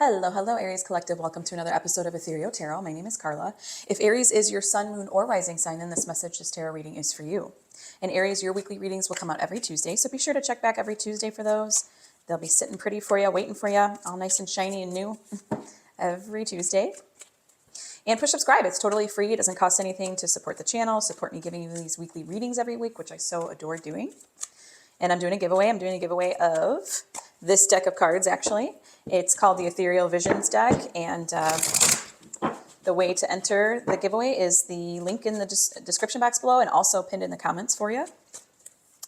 Hello, hello, Aries Collective. Welcome to another episode of Ethereal Tarot. My name is Carla. If Aries is your sun, moon, or rising sign, then this message, this tarot reading is for you. In Aries, your weekly readings will come out every Tuesday, so be sure to check back every Tuesday for those. They'll be sitting pretty for you, waiting for you, all nice and shiny and new every Tuesday. And push subscribe. It's totally free. It doesn't cost anything to support the channel, support me giving you these weekly readings every week, which I so adore doing. And I'm doing a giveaway. I'm doing a giveaway of this deck of cards, actually. It's called the Ethereal Visions deck, and the way to enter the giveaway is the link in the description box below and also pinned in the comments for you.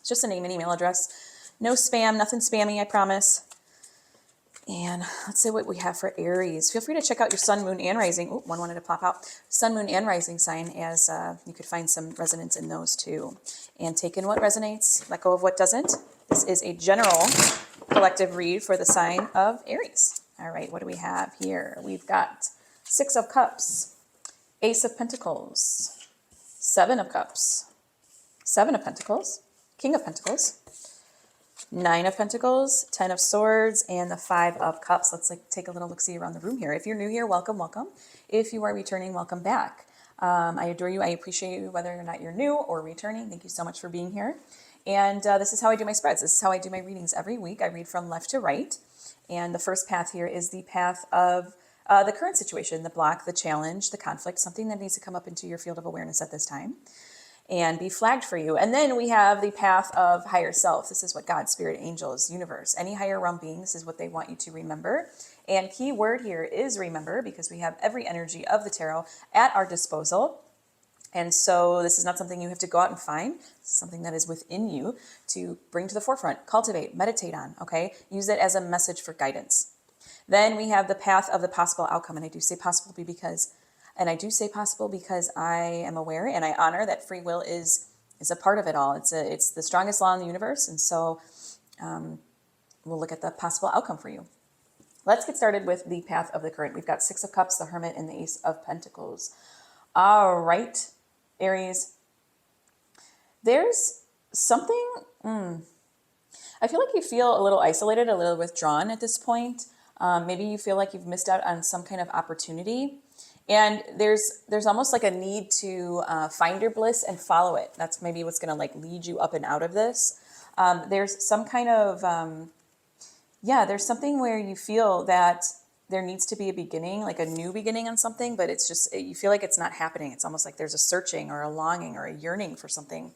It's just a name and email address. No spam, nothing spammy, I promise. And let's see what we have for Aries. Feel free to check out your sun, moon, and rising. Oh, one wanted to pop out. Sun, moon, and rising sign, as you could find some resonance in those too. And take in what resonates, let go of what doesn't. This is a general collective read for the sign of Aries. All right, what do we have here? We've got Six of Cups, Ace of Pentacles, Seven of Cups, Seven of Pentacles, King of Pentacles, Nine of Pentacles, 10 of Swords, and the Five of Cups. Let's take a little look-see around the room here. If you're new here, welcome, welcome. If you are returning, welcome back. I adore you. I appreciate you, whether or not you're new or returning. Thank you so much for being here. And this is how I do my spreads. This is how I do my readings every week. I read from left to right. And the first path here is the path of the current situation, the block, the challenge, the conflict, something that needs to come up into your field of awareness at this time and be flagged for you. And then we have the path of higher self. This is what God, spirit, angels, universe, any higher realm being, this is what they want you to remember. And key word here is remember, because we have every energy of the tarot at our disposal. And so this is not something you have to go out and find. It's something that is within you to bring to the forefront, cultivate, meditate on, okay? Use it as a message for guidance. Then we have the path of the possible outcome. And I do say possible because I am aware and I honor that free will is a part of it all. It's the strongest law in the universe. And so we'll look at the possible outcome for you. Let's get started with the path of the current. We've got Six of Cups, the Hermit, and the Ace of Pentacles. All right, Aries. There's something, I feel like you feel a little isolated, a little withdrawn at this point. Maybe you feel like you've missed out on some kind of opportunity. And there's almost like a need to find your bliss and follow it. That's maybe what's going to lead you up and out of this. There's some kind of, there's something where you feel that there needs to be a beginning, like a new beginning on something, but it's just, you feel like it's not happening. It's almost like there's a searching or a longing or a yearning for something.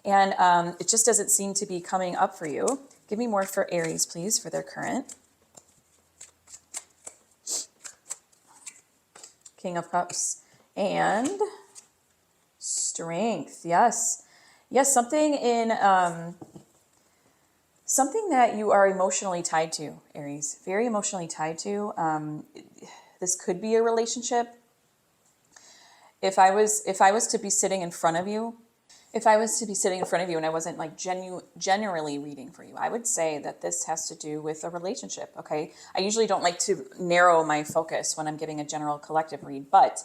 And it just doesn't seem to be coming up for you. Give me more for Aries, please, for their current. King of Cups and Strength. Yes. Yes, something in something that you are emotionally tied to, Aries. Very emotionally tied to. This could be a relationship. If I was to be sitting in front of you, and I wasn't generally reading for you, I would say that this has to do with a relationship, okay? I usually don't like to narrow my focus when I'm giving a general collective read, but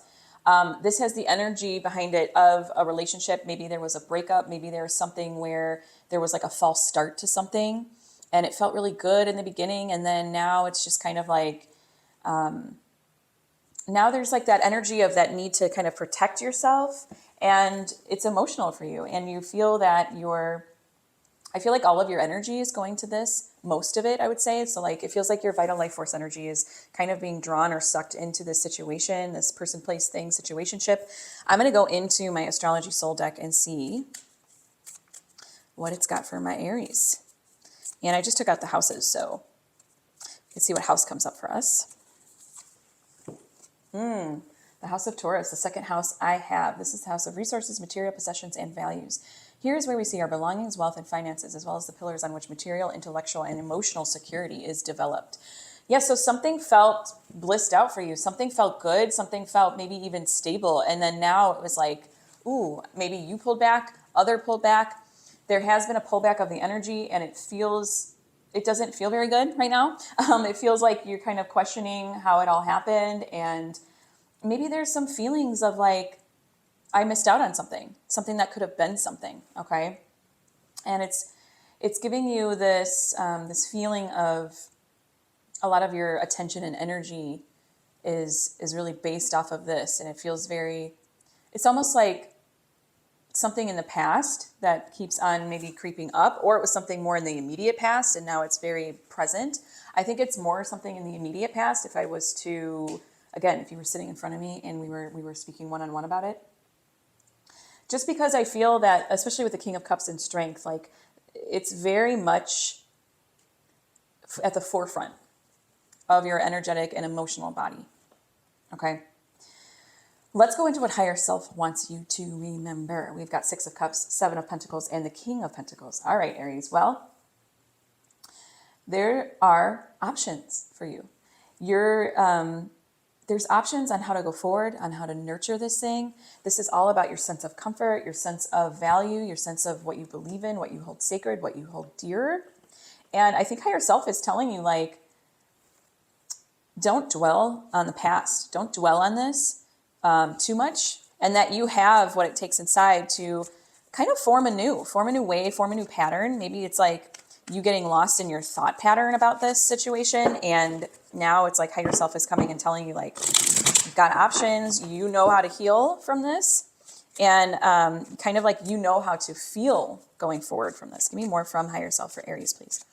this has the energy behind it of a relationship. Maybe there was a breakup. Maybe there was something where there was like a false start to something and it felt really good in the beginning. And then now it's just kind of like, now there's like that energy of that need to kind of protect yourself, and it's emotional for you. And you feel that I feel like all of your energy is going to this, most of it, I would say. So like, it feels like your vital life force energy is kind of being drawn or sucked into this situation, this person, place, thing, situationship. I'm going to go into my astrology soul deck and see what it's got for my Aries. And I just took out the houses, so let's see what house comes up for us. The House of Taurus, the second house I have. This is the house of resources, material, possessions, and values. Here's where we see our belongings, wealth, and finances, as well as the pillars on which material, intellectual, and emotional security is developed. Yeah, so something felt blissed out for you. Something felt good. Something felt maybe even stable. And then now it was like, ooh, maybe you pulled back, other pulled back. There has been a pullback of the energy, and it doesn't feel very good right now. It feels like you're kind of questioning how it all happened, and maybe there's some feelings of like, I missed out on something that could have been something, okay? And it's giving you this this feeling of a lot of your attention and energy is really based off of this. And it feels very, it's almost like something in the past that keeps on maybe creeping up, or it was something more in the immediate past and now it's very present. I think it's more something in the immediate past. If I was to, again, if you were sitting in front of me and we were speaking one-on-one about it, just because I feel that, especially with the King of Cups and strength, like it's very much at the forefront of your energetic and emotional body. Okay. Let's go into what higher self wants you to remember. We've got 6 of Cups, 7 of Pentacles, and the King of Pentacles. All right, Aries. Well, there are options for you. There's options on how to go forward, on how to nurture this thing. This is all about your sense of comfort, your sense of value, your sense of what you believe in, what you hold sacred, what you hold dear. And I think higher self is telling you, like, don't dwell on the past. Don't dwell on this too much. And that you have what it takes inside to kind of form a new way, form a new pattern. Maybe it's like you getting lost in your thought pattern about this situation. And now it's like higher self is coming and telling you, like, you've got options. You know how to heal from this. And kind of like you know how to feel going forward from this. Give me more from higher self for Aries, please.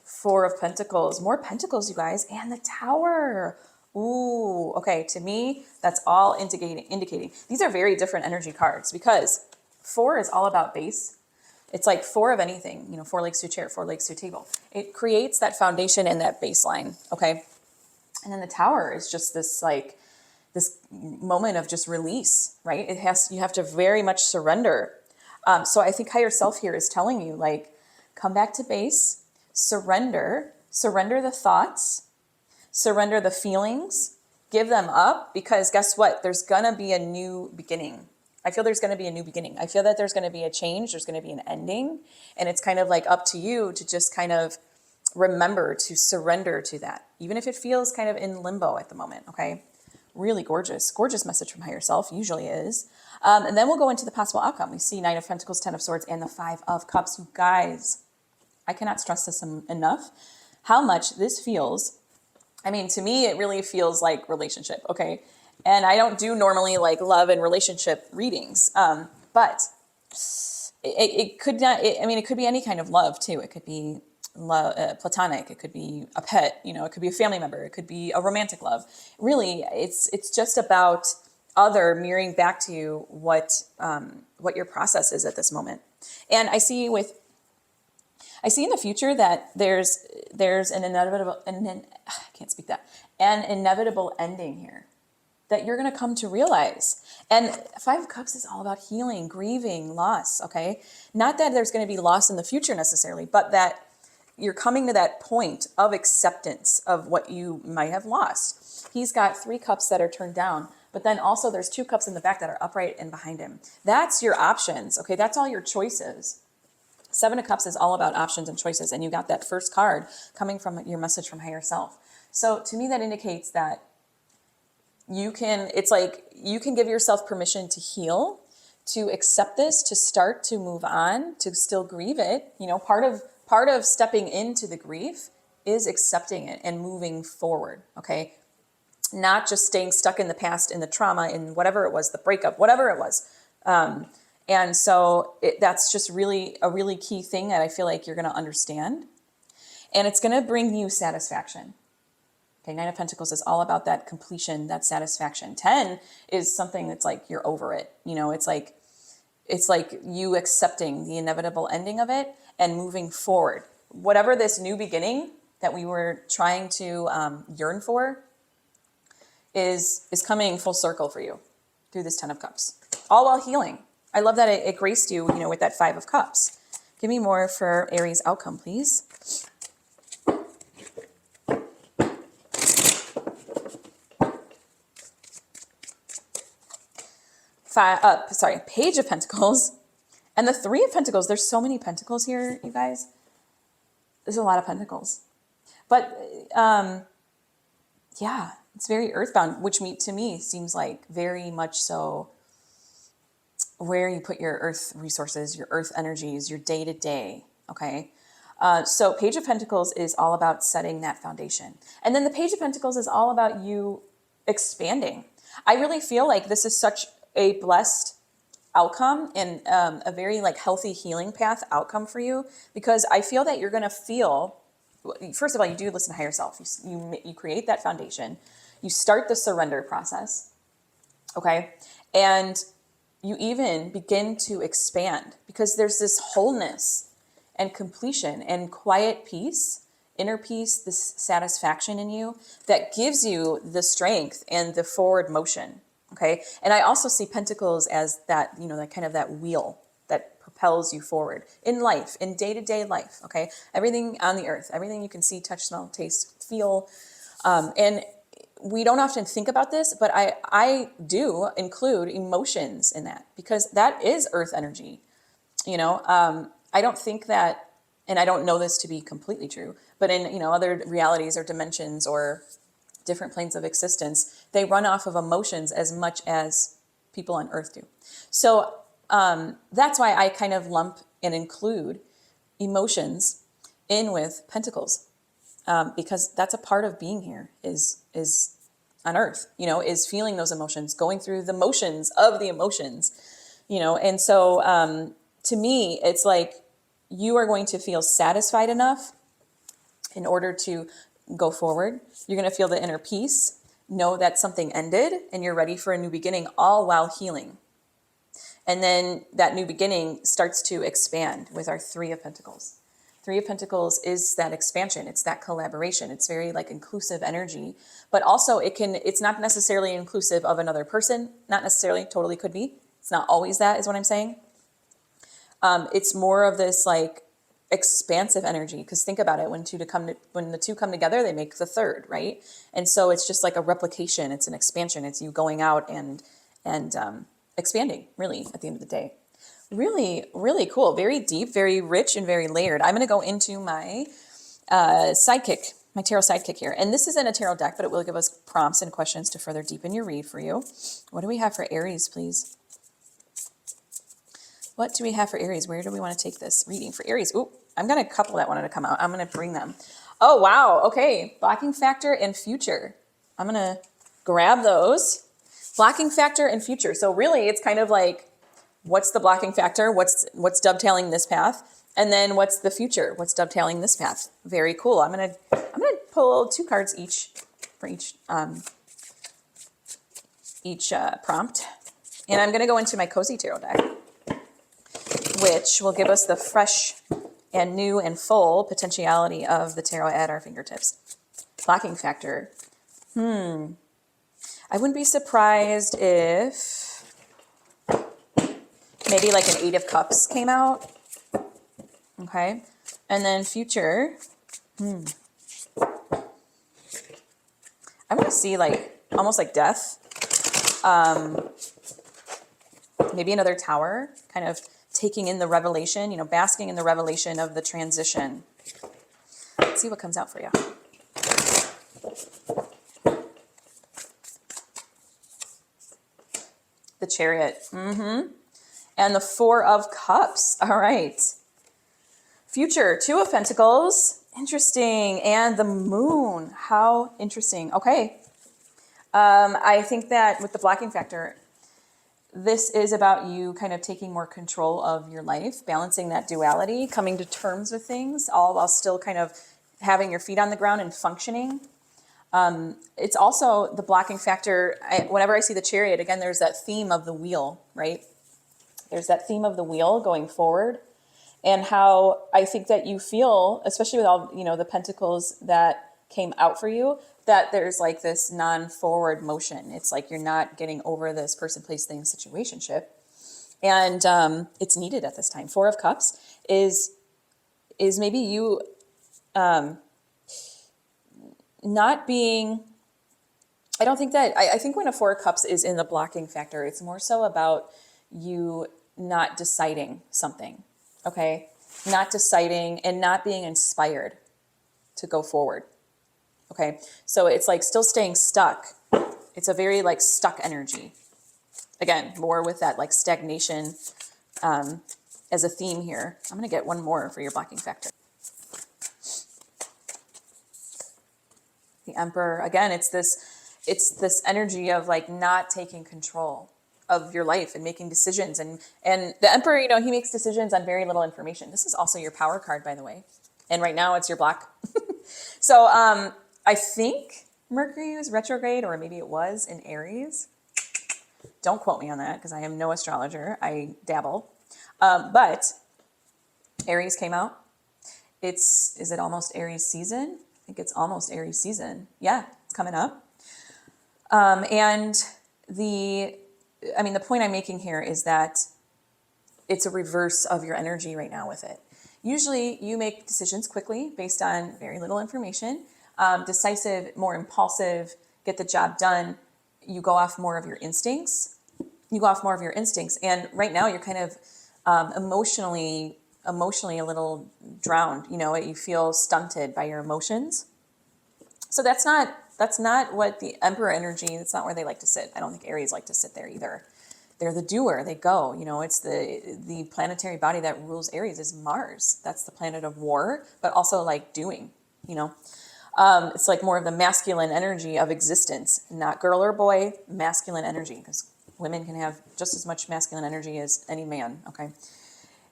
4 of Pentacles, more Pentacles, you guys, and the Tower. Ooh, okay. To me, that's all indicating. These are very different energy cards because 4 is all about base. It's like 4 of anything, 4 legs to a chair, 4 legs to a table. It creates that foundation and that baseline. Okay. And then the Tower is just this, like, this moment of just release, right? You have to very much surrender. So I think higher self here is telling you, like, come back to base. Surrender the thoughts, surrender the feelings, give them up, because guess what? There's going to be a new beginning. I feel there's going to be a new beginning. I feel that there's going to be a change. There's going to be an ending. And it's kind of like up to you to just kind of remember to surrender to that, even if it feels kind of in limbo at the moment. Okay. Really gorgeous message from higher self, usually is. And then we'll go into the possible outcome. We see 9 of Pentacles, 10 of Swords, and the 5 of Cups. You guys, I cannot stress this enough, how much this feels. I mean, to me, it really feels like relationship. Okay. And I don't do normally like love and relationship readings. But it could not, it could be any kind of love too. It could be love, platonic. It could be a pet, it could be a family member. It could be a romantic love. Really, it's just about other mirroring back to you what your process is at this moment. And I see in the future that there's an inevitable ending here that you're going to come to realize. And 5 of Cups is all about healing, grieving, loss. Okay. Not that there's going to be loss in the future necessarily, but that you're coming to that point of acceptance of what you might have lost. He's got 3 cups that are turned down, but then also there's 2 cups in the back that are upright and behind him. That's your options. Okay. That's all your choices. 7 of Cups is all about options and choices. And you got that first card coming from your message from higher self. So to me, that indicates that it's like you can give yourself permission to heal, to accept this, to start to move on, to still grieve it. Part of stepping into the grief is accepting it and moving forward. Okay. Not just staying stuck in the past, in the trauma, in whatever it was, the breakup, whatever it was. And so that's just really a really key thing that I feel like you're going to understand. And it's going to bring you satisfaction. Okay, 9 of Pentacles is all about that completion, that satisfaction. 10 is something that's like you're over it. It's like you accepting the inevitable ending of it and moving forward. Whatever this new beginning that we were trying to yearn for is coming full circle for you through this 10 of Cups, all while healing. I love that it graced you, with that 5 of Cups. Give me more for Aries outcome, please. Page of Pentacles and the 3 of Pentacles. There's so many Pentacles here, you guys. There's a lot of Pentacles. But yeah, it's very earthbound, which to me seems like very much so where you put your earth resources, your earth energies, your day-to-day, okay? So Page of Pentacles is all about setting that foundation. And then the Page of Pentacles is all about you expanding. I really feel like this is such a blessed outcome and a very like healthy healing path outcome for you, because I feel that you're going to feel, first of all, you do listen to higher self. You create that foundation. You start the surrender process. Okay. And you even begin to expand because there's this wholeness and completion and quiet peace, inner peace, this satisfaction in you that gives you the strength and the forward motion. Okay. And I also see pentacles as that, that kind of that wheel that propels you forward in life, in day-to-day life. Okay. Everything on the earth, everything you can see, touch, smell, taste, feel. And we don't often think about this, but I do include emotions in that because that is earth energy. I don't think that, and I don't know this to be completely true, but in, other realities or dimensions or different planes of existence, they run off of emotions as much as people on earth do. So that's why I kind of lump and include emotions in with pentacles, because that's a part of being here is on earth, is feeling those emotions, going through the motions of the emotions, and so to me, it's like you are going to feel satisfied enough in order to go forward. You're going to feel the inner peace, know that something ended and you're ready for a new beginning, all while healing. And then that new beginning starts to expand with our Three of Pentacles. Three of Pentacles is that expansion. It's that collaboration. It's very like inclusive energy, but also it's not necessarily inclusive of another person. Not necessarily, totally could be. It's not always that is what I'm saying. It's more of this like expansive energy, because think about it, when the two come together, they make the third, right? And so it's just like a replication. It's an expansion. It's you going out and expanding, really, at the end of the day. Really, really cool. Very deep, very rich, and very layered. I'm going to go into my sidekick, my tarot sidekick here. And this isn't a tarot deck, but it will give us prompts and questions to further deepen your read for you. What do we have for Aries, please? What do we have for Aries? Where do we want to take this reading for Aries? Ooh, I've got a couple that wanted to come out. I'm going to bring them. Oh, wow. Okay. Blocking factor and future. I'm going to grab those. Blocking factor and future. So really, it's kind of like, what's the blocking factor? What's dovetailing this path? And then what's the future? What's dovetailing this path? Very cool. I'm going to pull 2 cards each for each prompt. And I'm going to go into my Cozy Tarot deck, which will give us the fresh and new and full potentiality of the tarot at our fingertips. Blocking factor. I wouldn't be surprised if maybe like an 8 of Cups came out. Okay. And then future. I'm going to see like almost like death. Maybe another Tower, kind of taking in the revelation, basking in the revelation of the transition. Let's see what comes out for you. The Chariot. And the 4 of Cups. All right. Future, 2 of Pentacles. Interesting. And the Moon. How interesting. Okay. I think that with the blocking factor, this is about you kind of taking more control of your life, balancing that duality, coming to terms with things, all while still kind of having your feet on the ground and functioning. It's also the blocking factor. Whenever I see the Chariot, again, there's that theme of the wheel, right? There's that theme of the wheel going forward, and how I think that you feel, especially with all, the pentacles that came out for you, that there's like this non-forward motion. It's like you're not getting over this person, place, thing, situationship. And it's needed at this time. 4 of Cups is maybe you not being, I don't think that, I think when a 4 of Cups is in the blocking factor, it's more so about you not deciding something, okay? Not deciding and not being inspired to go forward. Okay, so it's like still staying stuck. It's a very like stuck energy. Again, more with that like stagnation as a theme here. I'm going to get one more for your blocking factor. The Emperor, again, it's this energy of like not taking control of your life and making decisions. And the Emperor, you know, he makes decisions on very little information. This is also your power card, by the way. And right now it's your black. So I think Mercury was retrograde, or maybe it was in Aries. Don't quote me on that because I am no astrologer. I dabble. But Aries came out. Is it almost Aries season? I think it's almost Aries season. Yeah, it's coming up. And the point I'm making here is that it's a reverse of your energy right now with it. Usually you make decisions quickly based on very little information, decisive, more impulsive, get the job done. You go off more of your instincts. And right now you're kind of emotionally a little drowned. You know, you feel stunted by your emotions. So that's not what the Emperor energy, that's not where they like to sit. I don't think Aries like to sit there either. They're the doer, they go, you know, it's the planetary body that rules Aries is Mars. That's the planet of war, but also like doing, you know. It's like more of the masculine energy of existence, not girl or boy, masculine energy, because women can have just as much masculine energy as any man, okay?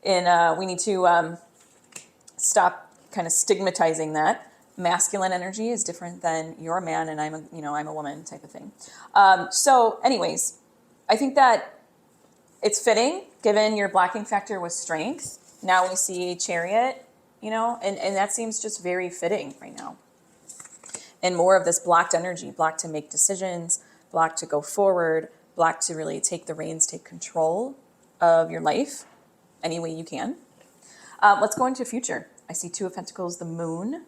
And we need to stop kind of stigmatizing that. Masculine energy is different than you're a man and I'm a woman type of thing. So anyways, I think that it's fitting given your blocking factor was strength. Now we see Chariot, you know, and that seems just very fitting right now. And more of this blocked energy, blocked to make decisions, blocked to go forward, blocked to really take the reins, take control of your life any way you can. Let's go into future. I see Two of Pentacles, the Moon.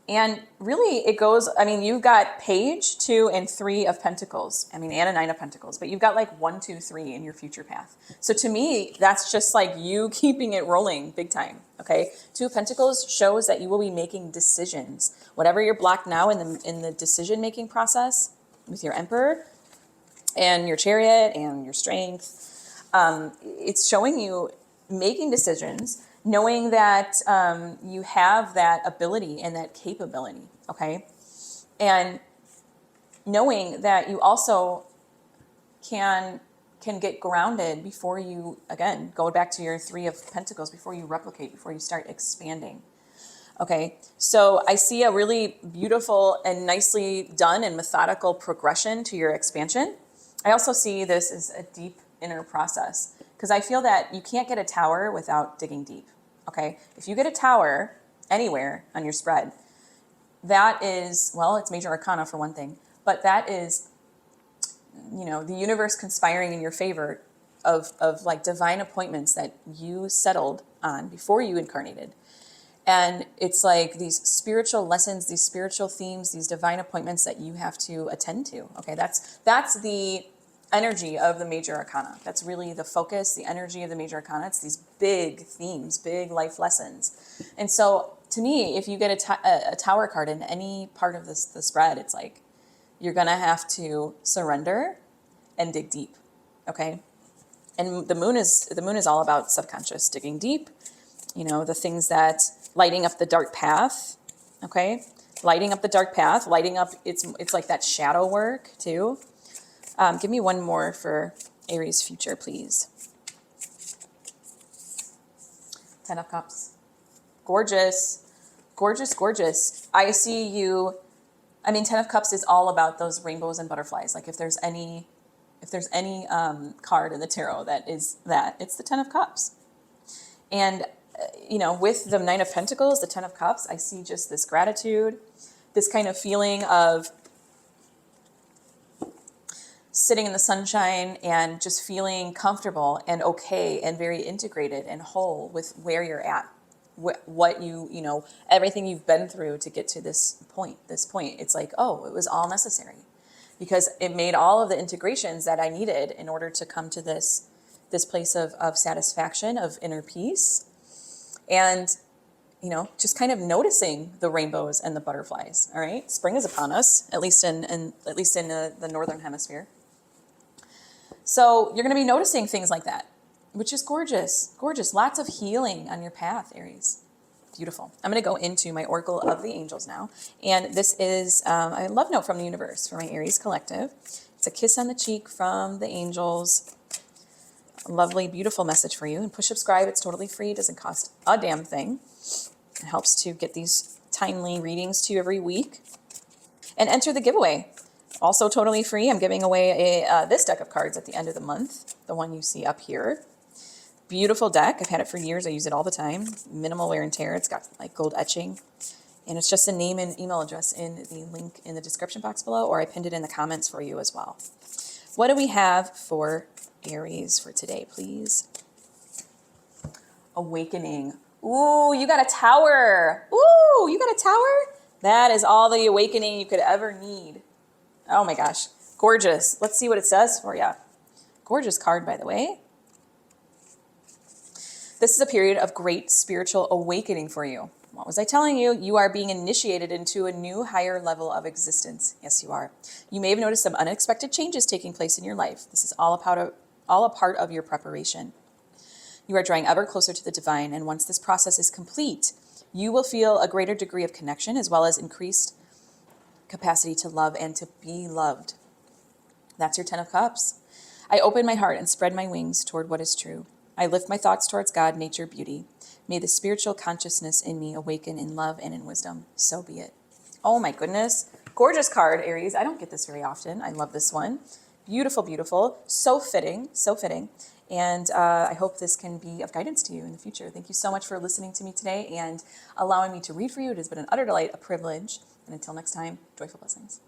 And really it goes, I mean, you've got Page, 2, and 3 of Pentacles. I mean, and a 9 of Pentacles, but you've got like 1, 2, 3 in your future path. So to me, that's just like you keeping it rolling big time, okay? 2 of Pentacles shows that you will be making decisions. Whatever you're blocked now in the decision-making process with your Emperor and your Chariot and your Strength, it's showing you making decisions, knowing that you have that ability and that capability, okay? And knowing that you also can get grounded before you, again, go back to your 3 of Pentacles, before you replicate, before you start expanding, okay? So I see a really beautiful and nicely done and methodical progression to your expansion. I also see this as a deep inner process because I feel that you can't get a tower without digging deep. Okay, if you get a tower anywhere on your spread, that is, well, it's major arcana for one thing, but that is, you know, the universe conspiring in your favor of like divine appointments that you settled on before you incarnated. And it's like these spiritual lessons, these spiritual themes, these divine appointments that you have to attend to. Okay, that's the energy of the major arcana. That's really the focus, the energy of the major arcana. It's these big themes, big life lessons. And so to me, if you get a tower card in any part of the spread, it's like you're going to have to surrender and dig deep, okay? And the moon is all about subconscious, digging deep, you know, the things that lighting up the dark path, okay? Lighting up the dark path, lighting up, it's like that shadow work too. Give me one more for Aries future, please. 10 of Cups. Gorgeous, gorgeous, gorgeous. I see you. I mean, 10 of Cups is all about those rainbows and butterflies. Like if there's any card in the tarot that is that, it's the 10 of Cups. And, you know, with the 9 of Pentacles, the 10 of Cups, I see just this gratitude, this kind of feeling of sitting in the sunshine and just feeling comfortable and okay and very integrated and whole with where you're at, what you know, everything you've been through to get to this point. It's like, oh, it was all necessary because it made all of the integrations that I needed in order to come to this place of satisfaction, of inner peace. And, you know, just kind of noticing the rainbows and the butterflies. All right. Spring is upon us, at least in the Northern Hemisphere. So you're going to be noticing things like that, which is gorgeous, gorgeous. Lots of healing on your path, Aries. Beautiful. I'm going to go into my Oracle of the Angels now. And this is a love note from the universe for my Aries collective. It's a kiss on the cheek from the angels. A lovely, beautiful message for you. And push subscribe. It's totally free. It doesn't cost a damn thing. It helps to get these timely readings to you every week. And enter the giveaway. Also totally free. I'm giving away this deck of cards at the end of the month. The one you see up here. Beautiful deck. I've had it for years. I use it all the time. Minimal wear and tear. It's got like gold etching. And it's just a name and email address in the link in the description box below, or I pinned it in the comments for you as well. What do we have for Aries for today, please? Awakening. Ooh, you got a tower. Ooh, you got a tower? That is all the awakening you could ever need. Oh my gosh. Gorgeous. Let's see what it says for you. Gorgeous card, by the way. This is a period of great spiritual awakening for you. What was I telling you? You are being initiated into a new higher level of existence. Yes, you are. You may have noticed some unexpected changes taking place in your life. This is all a part of your preparation. You are drawing ever closer to the divine, and once this process is complete, you will feel a greater degree of connection as well as increased capacity to love and to be loved. That's your 10 of Cups. I open my heart and spread my wings toward what is true. I lift my thoughts towards God, nature, beauty. May the spiritual consciousness in me awaken in love and in wisdom. So be it. Oh my goodness. Gorgeous card, Aries. I don't get this very often. I love this one. Beautiful, beautiful. So fitting, so fitting. And I hope this can be of guidance to you in the future. Thank you so much for listening to me today and allowing me to read for you. It has been an utter delight, a privilege. And until next time, joyful blessings.